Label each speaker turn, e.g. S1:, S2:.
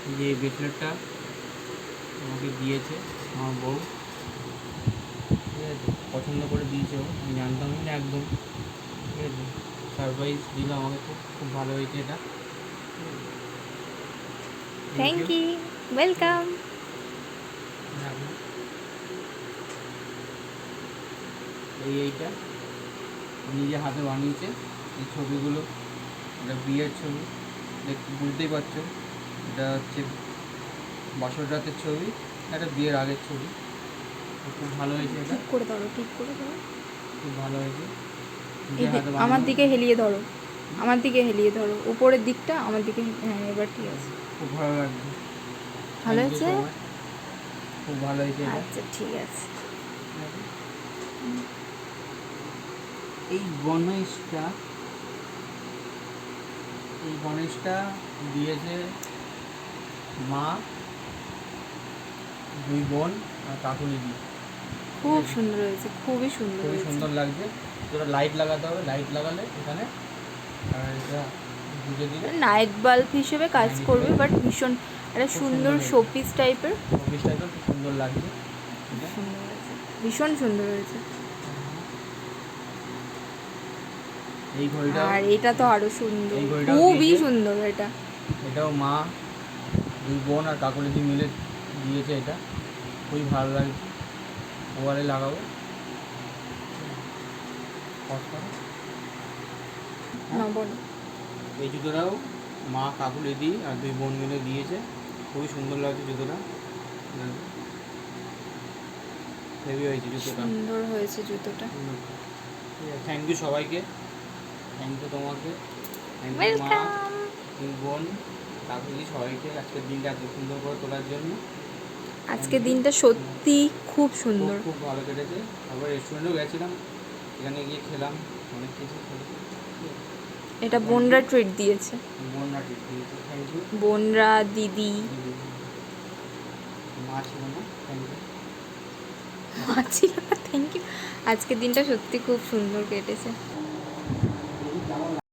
S1: এই যে ব্রেসলেটটা আমাকে দিয়েছে আমার বউ, ঠিক আছে, পছন্দ করে দিয়েছে ও, আমি জানতামই না একদম, ঠিক আছে, সারপ্রাইজ দিল আমাকে, খুব খুব ভালো হয়েছে এটা।
S2: Thank you, welcome.
S1: এইটা নিজে হাতে বানিয়েছে, এই ছবিগুলো, এটা বিয়ের ছবি, দেখতে বুঝতেই পারছো, এটা হচ্ছে বাসর রাতের ছবি, এটা বিয়ের আগের ছবি। খুব ভালো হয়েছে এটা,
S2: ঠিক করে ধরো, ঠিক করে ধরো।
S1: খুব ভালো হয়েছে, নিজে
S2: এই
S1: হাতে
S2: আমার
S1: বানানো।
S2: দিকে হেলিয়ে ধরো, আমার দিকে হেলিয়ে ধরো, উপরের দিকটা আমার দিকে। হ্যাঁ, এবার ঠিক আছে।
S1: খুব ভালো লাগছে,
S2: ভালো
S1: থ্যাংক ইউ
S2: হয়েছে?
S1: সো মাচ, খুব ভালো হয়েছে এটা।
S2: আচ্ছা, ঠিক আছে।
S1: এই গণেশটা, এই গণেশটা দিয়েছে মা, দুই বোন আর কাকুলি দি।
S2: খুব সুন্দর হয়েছে, খুবই সুন্দর
S1: খুবই
S2: হয়েছে।
S1: সুন্দর লাগছে। যেটা লাইট লাগাতে হবে, লাইট লাগালে এখানে, আর এটা বুঝে দিলে
S2: নাইট বাল্ব হিসেবে কাজ
S1: Night
S2: করবে,
S1: bulb।
S2: বাট ভীষণ একটা
S1: খুব
S2: সুন্দর
S1: হয়েছে।
S2: শোপিস টাইপের।
S1: অফিস টাইপের খুব সুন্দর লাগছে এটা।
S2: সুন্দর হয়েছে, ভীষণ সুন্দর হয়েছে।
S1: এই ঘড়িটা,
S2: আর এটা তো আরো সুন্দর,
S1: এই ঘড়িটাও
S2: খুবই
S1: দিয়েছে,
S2: সুন্দর এটা।
S1: এটাও মা, দুই বোন আর কাকুলি দি মিলে দিয়েছে এটা, খুবই ভালো লাগছে, ওয়ালে লাগাবো।
S2: না বলো।
S1: এই জুতোটাও মা, কাকুলি দি আর দুই বোন মিলে দিয়েছে, খুবই সুন্দর লাগছে জুতোটা, হেভি হয়েছে জুতোটা।
S2: সুন্দর হয়েছে জুতোটা।
S1: থ্যাংক ইউ সবাইকে, থ্যাংক ইউ তোমাকে, থ্যাংক ইউ মা,
S2: ওয়েলকাম।
S1: দুই বোন, কাকুলি, সবাইকে আজকের দিনটা এত সুন্দর করে তোলার জন্য।
S2: আজকের দিনটা সত্যি খুব সুন্দর।
S1: খুব ভালো কেটেছে। তারপর রেস্টুরেন্টেও গেছিলাম, এখানে গিয়ে খেলাম অনেক কিছু।
S2: এটা বোনরা ট্রিট দিয়েছে,
S1: বোনরা ঠিক দিয়েছে, থ্যাংক ইউ।
S2: বোনরা, দিদি।
S1: মা ছিল না, থ্যাংক ইউ।
S2: ছিল না, থ্যাংক ইউ। আজকের দিনটা সত্যি খুব সুন্দর কেটেছে।